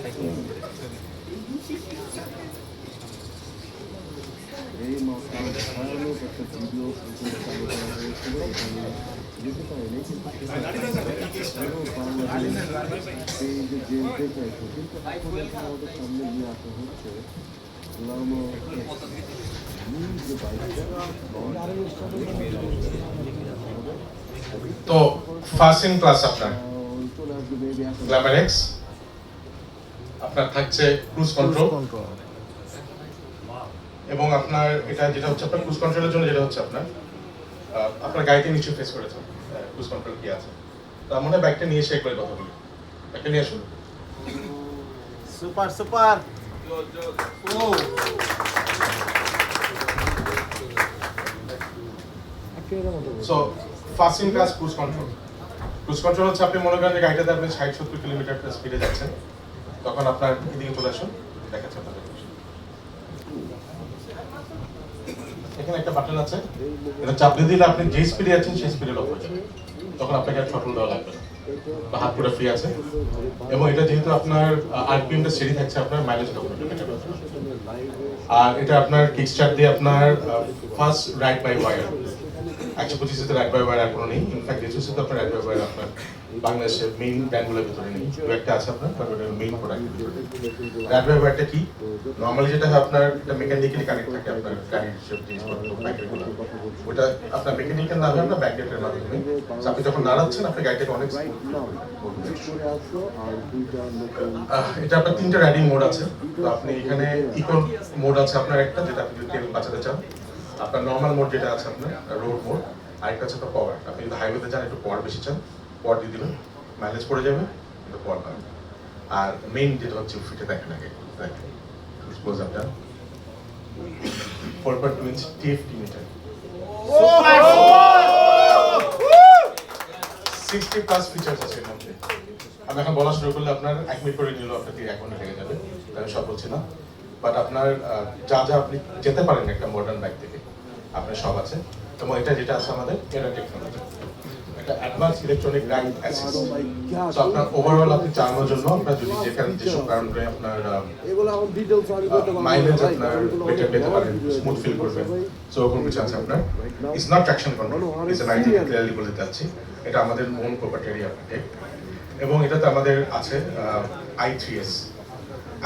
এই ভয়ানক একটা ভিডিও চালু করা হয়েছিল, এখানে যেতে পারেনি কিন্তু এই যে জেল দেখাইছে, কিন্তু এখন আমাদের সামনে নিয়ে আসা হচ্ছে তো ফার্স্ট ইন ক্লাস আপনার গ্ল্যামার এক্স, আপনার থাকছে ক্রুজ কন্ট্রোল, এবং আপনার এটা যেটা হচ্ছে আপনার ক্রুজ কন্ট্রোলের জন্য যেটা হচ্ছে আপনার গাড়িতে নিশ্চয়ই ফেস করেছেন ক্রুজ কন্ট্রোল কি আছে। তো মনে হয় বাইকটা নিয়ে এসে একবার কথা বলি, বাইকটা নিয়ে আসুন। Super super. So first in class cruise control. Cruise control হচ্ছে আপনি মনে করেন যে গাড়িটাতে আপনি 60-70 কিলোমিটার স্পিডে যাচ্ছেন, তখন আপনার এদিকে চলে আসুন, দেখাচ্ছে আপনাদের। এখানে একটা বাটন আছে, এটা চাপ দিয়ে দিলে আপনি যে স্পিডে যাচ্ছেন সেই স্পিডে লক হয়ে যাবে, তখন আপনাকে আর থ্রটল দেওয়া লাগবে না, বা হাত পুরো ফ্রি আছে। এবং এটা যেহেতু আপনার আরপিএমটা স্টেডি থাকছে, আপনার মাইলেজ ডকুমেন্ট, আর এটা আপনার কিক স্টার্ট দিয়ে আপনার first ride by wire 125 ride by wire আর কোনো নেই। ইনফ্যাক্ট রিসোর্সে তো আপনার রাইড বাই ওয়ার আপনার বাংলাদেশের মেইন ব্র্যান্ডগুলোর ভিতরে নেই, একটা আছে আপনার মেইন প্রোডাক্ট। রাইড বাই ওয়ারটা কি? নর্মালি যেটা হয় আপনার এটা মেকানিক্যালি কানেক্ট থাকে আপনার গাড়ির সব জিনিসপত্র বাইকেরগুলো, ওটা আপনার মেকানিক্যাল না হয় আপনার ব্যাকডেটের মাধ্যমে আপনি যখন নাড়াচ্ছেন আপনার গাড়িটাকে অনেক এটা আপনার 3টা রাইডিং মোড আছে। তো আপনি এখানে ইকো মোড আছে আপনার একটা, যেটা আপনি তেল বাঁচাতে চান, আপনার নর্মাল মোড যেটা আছে আপনার রোড মোড, আরেকটা আছে আপনার পাওয়ার। আপনি যদি হাইওয়েতে যান একটু পাওয়ার বেশি চান, পাওয়ার দিয়ে দিবেন, মাইলেজ পড়ে যাবে, কিন্তু পাওয়ার পাবেন। আর মেইন যেটা হচ্ছে ফিটে দেখেন আগে, ক্লোজ আপ ডান 4.2 inch TFT metre, 60 plus features আছে এর মধ্যে। আমি এখন বলা শুরু করলে আপনার 1 মিনিট করে নিলেও আপনার 1 ঘন্টা লেগে যাবে, আমি সব বলছি না। বাট আপনার যা যা আপনি যেতে পারেন একটা মডার্ন বাইক থেকে, আপনার সব আছে। এবং এটা যেটা আছে আমাদের এরা টেকনোলজি, একটা advance electronic ride assist. So আপনার ওভারঅল আপনি চালানোর জন্য আপনার যদি যেসব কারণে আপনার মাইলেজ আপনার বেটার পেতে পারেন, স্মুথ ফিল করবেন, সো ওরকম কিছু আছে আপনার। It's not traction control, it's an IT, clearly বলে যাচ্ছি, এটা আমাদের ওন প্রপার্টি আপনাকে। এবং এটাতে আমাদের আছে i3s।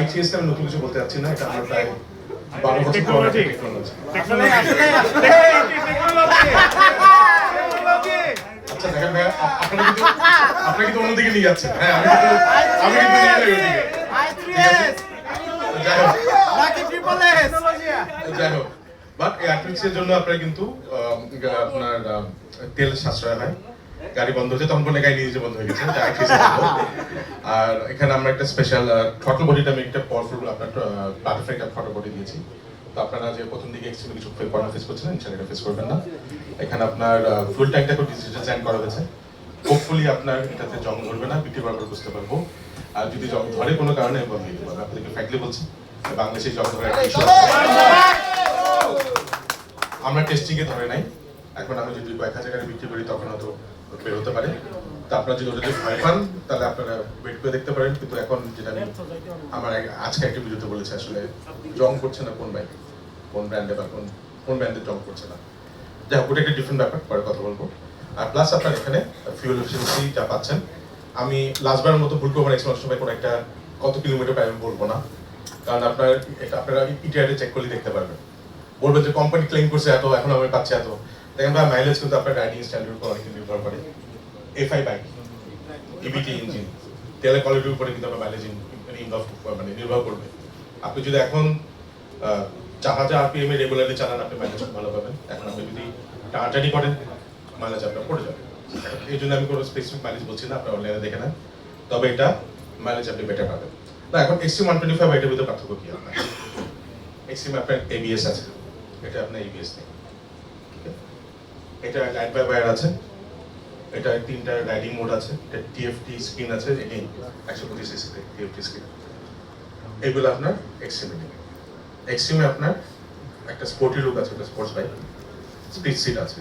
i3s আমি নতুন কিছু বলতে চাচ্ছি না, এটা আমার প্রায় 12 বছর পুরনো টেকনোলজি। আচ্ছা দেখেন ভাই, আপনারা কিন্তু অন্যদিকে নিয়ে যাচ্ছেন। হ্যাঁ, আমি কিন্তু নিয়ে যাই ওদিকে। যাই হোক, বাট এই i3s এর জন্য আপনারা কিন্তু আপনার তেল সাশ্রয় হয়, গাড়ি বন্ধ হচ্ছে তখন বলে গাড়ি নিজে বন্ধ হয়ে গেছে। আর এখানে আমরা একটা স্পেশাল থ্রটল বডিটা আমি একটা পাওয়ারফুল আপনার বাটারফ্লাই একটা থ্রটল বডি দিয়েছি। তো আপনারা যে প্রথম দিকে এক্সট্রিমলি কিছু প্রবলেম ফেস করছিলেন, সেটা ফেস করবেন না। এখানে আপনার ফুয়েল ট্যাঙ্কটাকে ডিজাইন করা হয়েছে, হোপফুলি আপনার এটাতে জং ধরবে না, বিক্রি বারবার বুঝতে পারবো। আর যদি জং ধরে কোনো কারণে বন্ধ হয়ে যাবে, আপনাদেরকে ফ্যাক্টলি বলছি বাংলাদেশে জং ধরে একটা ইস্যু আছে। আমরা টেস্টিংয়ে ধরে নাই, এখন আমি যদি কয়েক হাজার বিক্রি করি তখন হয়তো বের হতে পারে। তো আপনারা যদি ওটা ভয় পান তাহলে আপনারা ওয়েট করে দেখতে পারেন। কিন্তু এখন যেটা আমি আমার আজকে একটা ভিডিওতে বলেছি, আসলে জং করছে না কোন বাইকে, কোন ব্র্যান্ডে বা কোন ব্র্যান্ডের জং করছে না। যাই হোক, ওটা একটা ডিফারেন্ট ব্যাপার, পরে কথা বলবো। আর প্লাস আপনার এখানে ফিউল এফিসিয়েন্সি যা পাচ্ছেন, আমি লাস্টবারের মতো ভুল করবো নেক্সট সময় কোনো একটা কত কিলোমিটার পাই আমি বলবো না, কারণ আপনারা ইটিআরে চেক করলে দেখতে পারবেন, বলবেন যে কোম্পানি ক্লেম করছে এত, এখন আমি পাচ্ছি এত। দেখেন ভাই, মাইলেজ কিন্তু আপনার রাইডিং স্ট্যান্ডার্ড উপর অনেক নির্ভর করে। এফআই বাইক, ইবিটি ইঞ্জিন, তেলের কোয়ালিটির উপরে কিন্তু আপনার মাইলেজ নির্ভর করবে। আপনি যদি এখন 4000 আরপিএম এ রেগুলারলি চালান, আপনি মাইলেজ খুব ভালো পাবেন। এখন আপনি যদি টানাটানি করেন, মাইলেজ আপনার পড়ে যাবে। এই জন্য আমি কোনো স্পেসিফিক মাইলেজ বলছি না, আপনার অনলাইনে দেখে নেন, তবে এটা মাইলেজ আপনি বেটার পাবেন। না, এখন এক্সট্রিম 125 এটার ভিতরে পার্থক্য কি? আপনার এক্সট্রিম আপনার এবিএস আছে, এটা আপনার এবিএস নেই। এটা রাইড বাই ওয়্যার আছে, এটা 3টা রাইডিং মোড আছে, এটা টিএফটি স্ক্রিন আছে, এই 125 সিসি টিএফটি স্ক্রিন। এগুলো আপনার এক্সট্রিমে আপনার একটা স্পোর্টি লুক আছে, একটা স্পোর্টস বাইক, স্পিড সিট আছে।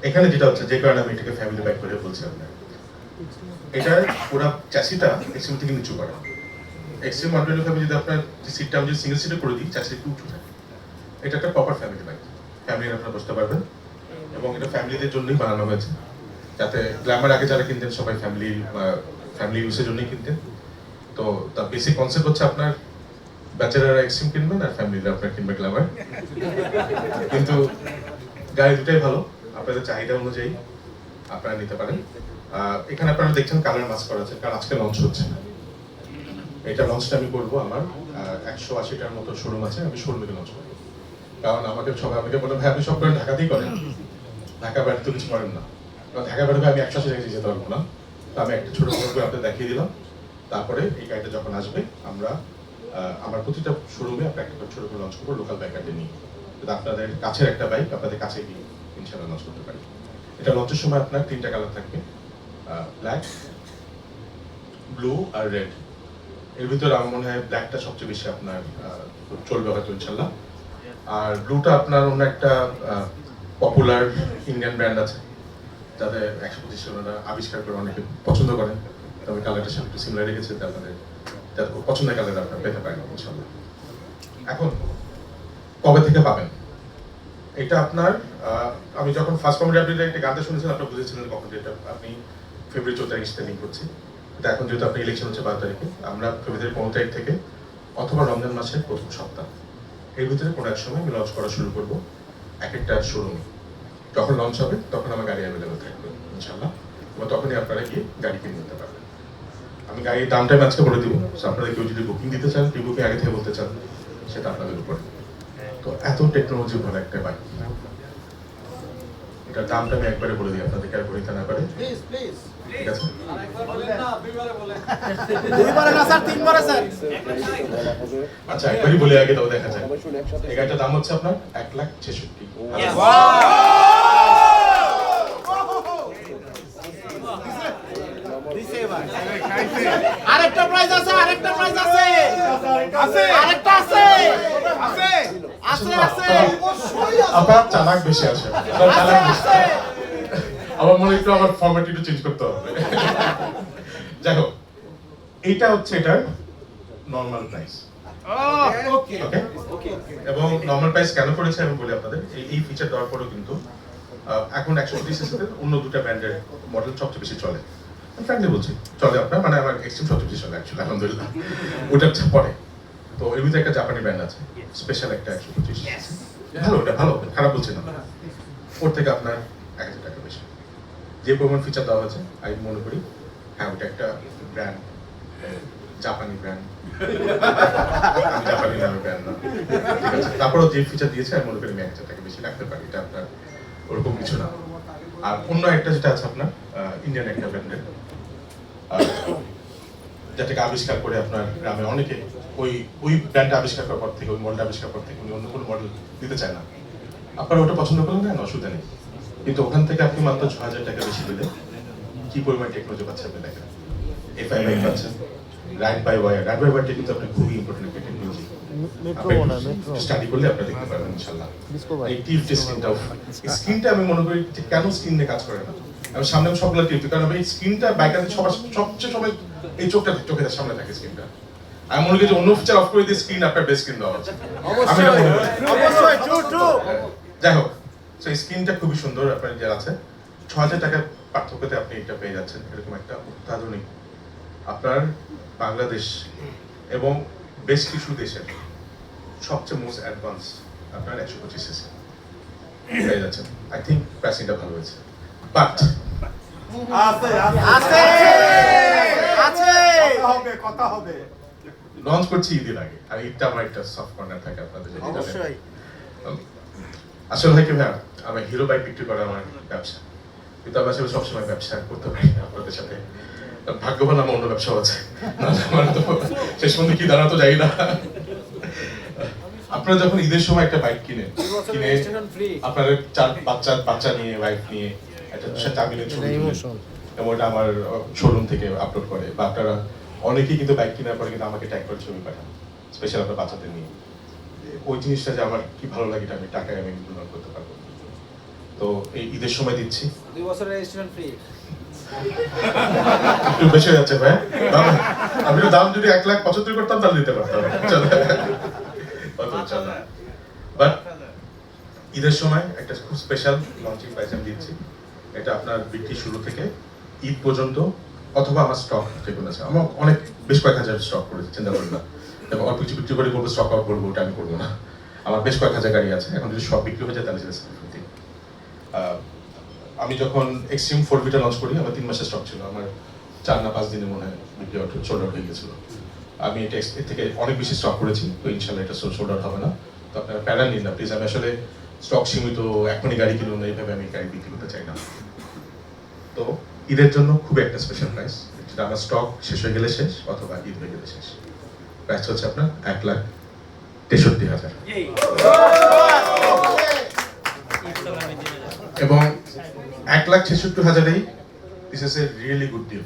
এখানে যেটা হচ্ছে, যে কারণে আমি এটাকে ফ্যামিলি বাইক করে বলছি আপনার, এটার পুরো চ্যাসিটা এক্সট্রিম থেকে নিচু করা। এক্সট্রিম 125 যদি আপনার সিটটা আমি যদি সিঙ্গেল সিটে করে দিই, 4 সিট উঁচু থাকে। এটা একটা প্রপার ফ্যামিলি বাইক, ফ্যামিলি আপনারা বসতে পারবেন এবং এটা ফ্যামিলিদের জন্যই বানানো হয়েছে, যাতে গ্ল্যামার আগে যারা কিনতেন সবাই ফ্যামিলি ইউজের জন্যই কিনতেন। তো তার বেসিক কনসেপ্ট হচ্ছে আপনার ব্যাচেলাররা এক্সট্রিম কিনবেন আর ফ্যামিলিরা আপনার কিনবে গ্ল্যামার। কিন্তু গাড়ি দুটাই ভালো, আপনাদের চাহিদা অনুযায়ী আপনারা নিতে পারেন। এখানে আপনারা দেখছেন কালার মাস্ক করা আছে, কারণ আজকে লঞ্চ হচ্ছে। এটা লঞ্চটা আমি করবো, আমার 180টার মতো শোরুম আছে, আমি শোরুমে লঞ্চ করবো। কারণ আমাকে বলে ভাই আপনি সব করেন ঢাকাতেই করেন, ঢাকা বাড়ি তো কিছু করেন না, কারণ ঢাকা বাড়িতে আমি 180 জায়গায় যেতে পারবো না। তো আমি একটা ছোট করে আপনাদের দেখিয়ে দিলাম। তারপরে এই গাড়িটা যখন আসবে আমরা আমার প্রতিটা শোরুমে আমরা একটা ছোট করে লঞ্চ করবো লোকাল বাইকারদের নিয়ে, যাতে আপনাদের কাছের একটা বাইক আপনাদের কাছে গিয়ে ইনশাআল্লাহ লঞ্চ করতে পারি। এটা লঞ্চের সময় আপনার 3টা কালার থাকবে, ব্ল্যাক, ব্লু আর রেড। এর ভিতরে আমার মনে হয় ব্ল্যাকটা সবচেয়ে বেশি আপনার চলবে হয়তো ইনশাল্লাহ। আর ব্লুটা আপনার অন্য একটা পপুলার ইন্ডিয়ান ব্র্যান্ড আছে, যাদের 125 ওনারা আবিষ্কার করে অনেকে পছন্দ করেন, তবে কালারটার সাথে একটু সিমিলার রেখেছে, আপনাদের যাতে পছন্দের কালার আপনারা পেতে পারেন ইনশাল্লাহ। এখন কবে থেকে পাবেন এটা আপনার, আমি যখন ফার্স্ট কমেডি আপডেটে একটা গানটা শুনেছিলাম আপনারা বুঝেছিলেন কখন, এটা আপনি ফেব্রুয়ারি 14 তারিখ লিঙ্ক করছি। কিন্তু এখন যেহেতু আপনার ইলেকশন হচ্ছে 12 তারিখে, আমরা ফেব্রুয়ারি 15 তারিখ থেকে অথবা রমজান মাসের প্রথম সপ্তাহ এর ভিতরে কোনো এক সময় আমি লঞ্চ করা শুরু করবো এক একটা শোরুমে। যখন লঞ্চ হবে তখন আমার গাড়ি অ্যাভেলেবেল থাকবে ইনশাল্লাহ, এবং তখনই আপনারা গিয়ে গাড়ি কিনে নিতে পারবেন। আমি গাড়ির দামটা আমি আজকে বলে দিব, আপনারা কেউ যদি বুকিং দিতে চান, প্রি বুকিং আগে থেকে বলতে চান, সেটা আপনাদের উপরে। তো এত টেকনোলজি ভালো একটা বাইক, এটার দামটা আমি একবারে বলে দিই আপনাদেরকে, আর বলিতে না পারে, ঠিক আছে? আচ্ছা একবারই বলে আগে তাও দেখা যায়। এই গাড়িটার দাম হচ্ছে আপনার 1,66,000। আরেকটা প্রাইজ আছে, আরেকটা প্রাইজ আছে, আরেকটা আছে, আপনার চালাক বেশি আছে, চালাক বেশি। আমার মনে একটু আমার ফরম্যাট একটু চেঞ্জ করতে হবে। যাই হোক, এইটা হচ্ছে এটার নর্মাল প্রাইস। ওকে, এবং নর্মাল প্রাইস কেন করেছে আমি বলি আপনাদের। এই ফিচার দেওয়ার পরেও কিন্তু এখন 125 সিসিতে অন্য দুটো ব্র্যান্ডের মডেল সবচেয়ে বেশি চলে। আমি ফ্র্যাঙ্কলি বলছি চলে আপনার, মানে আমার এক্সট্রিম সবচেয়ে বেশি চলে অ্যাকচুয়ালি, আলহামদুলিল্লাহ। ওটার পরে তো এর ভিতরে একটা জাপানি ব্র্যান্ড আছে, স্পেশাল একটা 125, ভালো, ওটা ভালো, খারাপ বলছি না। ওর থেকে আপনার 1000 টাকা বেশি যে পরিমাণ ফিচার দেওয়া হয়েছে, আমি মনে করি হ্যাঁ ওটা একটা ব্র্যান্ড, জাপানি ব্র্যান্ড, আমি জাপানি নামের ব্র্যান্ড না, ঠিক আছে? তারপরেও যে ফিচার দিয়েছে আমি মনে করি আমি 1000 টাকা বেশি রাখতে পারি, এটা আপনার ওরকম কিছু না। আর অন্য একটা যেটা আছে আপনার ইন্ডিয়ান একটা ব্র্যান্ডের, যেটাকে আবিষ্কার করে আপনার গ্রামে অনেকে ওই ব্র্যান্ডটা আবিষ্কার করার পর থেকে, ওই মডেলটা আবিষ্কার পর থেকে উনি অন্য কোনো মডেল দিতে চায় না। আপনারা ওটা পছন্দ করলেন না, অসুবিধা নেই, কিন্তু ওখান থেকে আপনি মাত্র 6000 টাকা বেশি দিলে কি পরিমাণ টেকনোলজি পাচ্ছেন আপনি দেখেন। এফআই বাইক পাচ্ছেন, ride by wire, ride by ওয়ারটা কিন্তু আপনার খুবই ইম্পর্টেন্ট একটা টেকনোলজি। স্টাডি করলে আপনারা দেখতে পারবেন ইনশাআল্লাহ। এই টিপটা স্ক্রিনটা আমি মনে করি কেন স্ক্রিন নিয়ে কাজ করে না, আমি সামনে সবগুলো টিপ, কারণ এই স্ক্রিনটা বাইকারদের সবচেয়ে সময় এই চোখের সামনে থাকে স্ক্রিনটা। আমি মনে করি যে অন্য ফিচার অফ করে দিয়ে স্ক্রিন আপনার বেস্ট স্ক্রিন দেওয়া আছে, অবশ্যই ট্রু ট্রু। যাই হোক, তো এই স্ক্রিনটা খুবই সুন্দর, আপনার যে আছে 6000 টাকা পার্থক্যতে আপনি এটা পেয়ে যাচ্ছেন এরকম একটা অত্যাধুনিক, আপনার বাংলাদেশ এবং বেশ কিছু দেশের সবচেয়ে মোস্ট অ্যাডভান্স আপনার 125 সিসি পেয়ে যাচ্ছেন। আই থিঙ্ক প্রাইসিংটা ভালো হয়েছে, বাট আছে আছে আছে, কথা হবে। লঞ্চ করছি ঈদের আগে, আর ঈদটা আমার একটা সফট কর্নার থাকে আপনাদের, অবশ্যই। আসলে হয় কি ভাইয়া, আমার হিরো বাইক বিক্রি করা আমার ব্যবসা, কিন্তু আমি আসলে সবসময় ব্যবসা করতে পারি না আপনাদের সাথে। ভাগ্যবান আমার অন্য ব্যবসাও আছে, আমার তো শেষ পর্যন্ত কি দাঁড়াতো যাই না। আপনারা যখন ঈদের সময় একটা বাইক কিনে আপনার বাচ্চা নিয়ে ওয়াইফ নিয়ে একটা চামিলের ছবি এবং ওটা আমার শোরুম থেকে আপলোড করে, বা আপনারা অনেকেই কিন্তু বাইক কেনার পরে কিন্তু আমাকে ট্যাগ করে ছবি পাঠান, স্পেশাল আপনার বাচ্চাদের নিয়ে। ওই জিনিসটা যে আমার কি ভালো লাগে, এটা আমি টাকায় আমি মূল্যায়ন করতে পারবো। তো এই ঈদের সময় দিচ্ছি 2 বছরের রেজিস্ট্রেশন ফ্রি। একটু বেশি হয়ে যাচ্ছে ভাই। আমি দাম যদি 1,75,000 করতাম তাহলে দিতে পারতাম। বাট ঈদের সময় একটা খুব স্পেশাল লঞ্চিং প্রাইস আমি দিচ্ছি। এটা আপনার বিক্রি শুরু থেকে ঈদ পর্যন্ত, অথবা আমার স্টক যেগুলো আছে, আমার অনেক বেশ কয়েক হাজার স্টক করেছি, চিন্তা করেন না। এবং অল্প কিছু বিক্রি করে বলবো স্টক আউট করবো, ওটা আমি করবো না। আমার বেশ কয়েক হাজার গাড়ি আছে, এখন যদি সব বিক্রি হয়ে যায় তাহলে সেটা সেফটি। আমি যখন এক্সট্রিম 4V লঞ্চ করি, আমার 3 মাসের স্টক ছিল, আমার 4 না 5 দিনে মনে হয় বিক্রি সোল্ড আউট হয়ে গেছিল। আমি এটা এর থেকে অনেক বেশি স্টক করেছি, তো ইনশাল্লাহ এটা সোল্ড আউট হবে না। তো আপনারা প্যারা নিন না প্লিজ। আমি আসলে স্টক সীমিত, এখনই গাড়ি কিনুন না, এইভাবে আমি গাড়ি বিক্রি করতে চাই না। তো ঈদের জন্য খুব একটা স্পেশাল প্রাইস, যেটা আমার স্টক শেষ হয়ে গেলে শেষ, অথবা ঈদ হয়ে গেলে শেষ। প্রাইস হচ্ছে আপনার 1,63,000। এবং 1,66,000-এই this is a really good deal.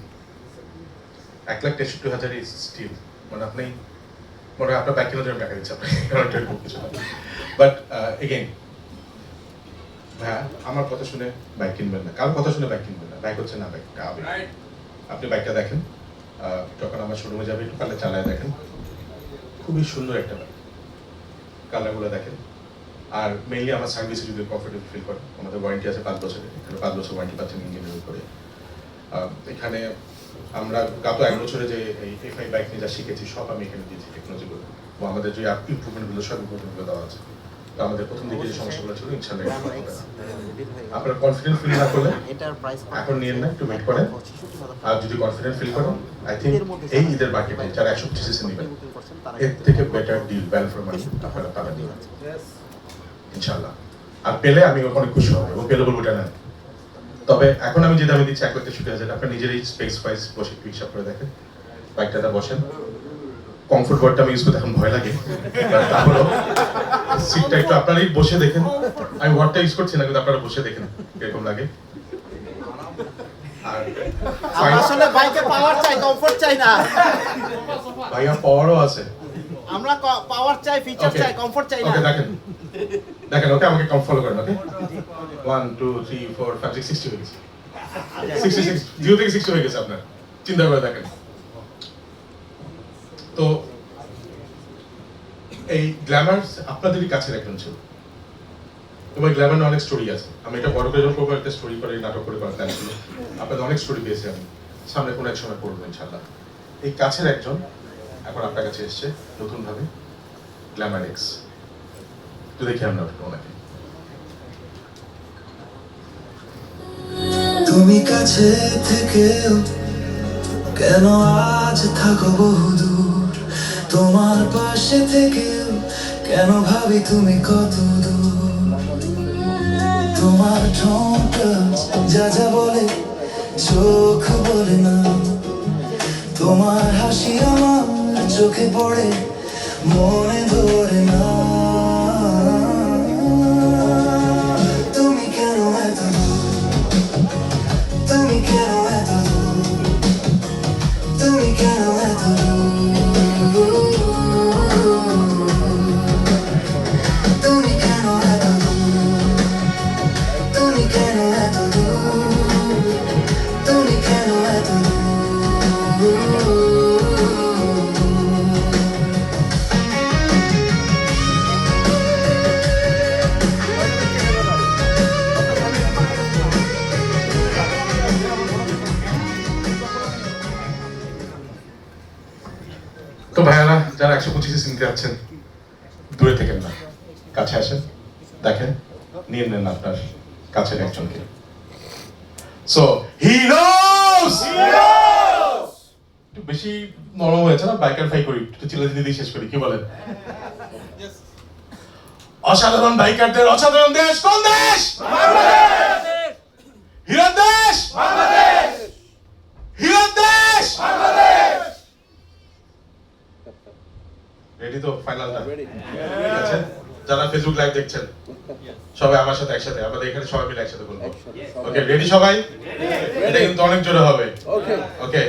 1,63,000 is still, মানে আপনি মনে হয় আপনার বাইক কেনার জন্য টাকা দিচ্ছে আপনি, খুব কিছু না। বাট এগেইন হ্যাঁ, আমার কথা শুনে বাইক কিনবেন না, কারোর কথা শুনে বাইক কিনবেন না। বাইক হচ্ছে না, বাইকটা আবেগ। আপনি বাইকটা দেখেন, যখন আমার শোরুমে যাবে একটু কালে চালায় দেখেন, খুবই সুন্দর একটা বাইক। কালারগুলো দেখেন, আর মেইনলি আমার সার্ভিসে যদি কমফোর্টেবল ফিল করেন, আমাদের ওয়ারেন্টি আছে 5 বছরের, এখানে 5 বছর ওয়ারেন্টি পাচ্ছেন ইঞ্জিনের উপরে। এখানে আমরা গত 1 বছরে যে এই FI বাইক নিয়ে যা শিখেছি সব আমি এখানে দিয়েছি টেকনোলজিগুলো, এবং আমাদের যে ইমপ্রুভমেন্টগুলো সব ইমপ্রুভমেন্টগুলো দেওয়া আছে। তো আমাদের প্রথম দিকে যে সমস্যাগুলো ছিল ইনশাআল্লাহ আপনারা কনফিডেন্ট ফিল না করলে এখন নিয়ে না, একটু ওয়েট করেন। আর যদি কনফিডেন্ট ফিল করেন, আই থিঙ্ক এই ঈদের মার্কেটে যারা 125cc নেবেন, এর থেকে better deal, value for money আপনারা পাবেন ইনশাআল্লাহ। আর পেলে আমি অনেক খুশি হব, এবং পেলে বলবো এটা না। তবে এখন আমি যে দামে দিচ্ছি 1,63,000, আপনার নিজেরই স্পেস ওয়াইজ বসে একটু হিসাব করে দেখেন, বাইকটাতে বসেন। কমফোর্ট ওয়ার্ডটা আমি ইউজ করতে এখন ভয় লাগে, তারপরেও সিটটা একটু আপনারাই বসে দেখেন। আমি ওয়ার্ডটা ইউজ করছি না, কিন্তু আপনারা বসে দেখেন কিরকম লাগে। আর আসলে বাইকে পাওয়ার চাই, কমফোর্ট চাই না। ভাইয়া পাওয়ারও আছে, আমরা পাওয়ার চাই, ফিচার চাই, কমফোর্ট চাই না। ওকে দেখেন দেখেন, ওকে আমাকে কম ফলো করেন। ওকে 1 2 3 4 5 6 60 হয়ে গেছে, 66 0 থেকে 60 হয়ে গেছে আপনার, চিন্তা করে দেখেন। তো এই গ্ল্যামার আপনাদেরই কাছের একজন ছিল, তোমার গ্ল্যামার অনেক স্টোরি আছে। আমি এটা বড় করে যখন একটা স্টোরি করে নাটক করে করার প্ল্যান ছিল, আপনাদের অনেক স্টোরি পেয়েছি আমি, সামনে কোনো এক সময় পড়বো ইনশাআল্লাহ। এই কাছের একজন এখন আপনার কাছে এসছে নতুন ভাবে, গ্ল্যামার এক্স। তো দেখি আমরা ওনাকে। তুমি কাছে থেকেও কেন আজ থাকো বহুদূর, তোমার পাশে থেকেও কেন ভাবি তুমি কত দূর। তোমার ঠোঁটটা যা যা বলে চোখ বলে না, তোমার হাসি আমার চোখে পড়ে মনে ধরে না। তুমি কেন এত দূর, তুমি কেন এত দূর, তুমি কেন এত দূর, তুমি কেন এত দূর, তুমি কেন এত দূর, তুমি কেন এত দূর। তো ভাইয়ারা যারা 125cc নিতে যাচ্ছেন, দূরে থেকেন না, কাছে আসেন, দেখেন, নিয়ে নেন আপনার কাছের একজনকে। সো হিরোস একটু বেশি নরম হয়েছে না, বাইকার ফাই করি, একটু চিল্লা চিল্লি দিয়ে শেষ করি, কি বলেন? অসাধারণ বাইকারদের অসাধারণ দেশ কোন দেশ? বাংলাদেশ। হিরো দেশ? বাংলাদেশ। হিরো দেশ? বাংলাদেশ। রেডি তো ফাইনালটা? ঠিক আছে, যারা ফেসবুক লাইভ দেখছেন সবাই আমার সাথে একসাথে, আমাদের এখানে সবাই মিলে একসাথে বলবো। ওকে রেডি সবাই? এটা কিন্তু অনেক জোরে হবে। ওকে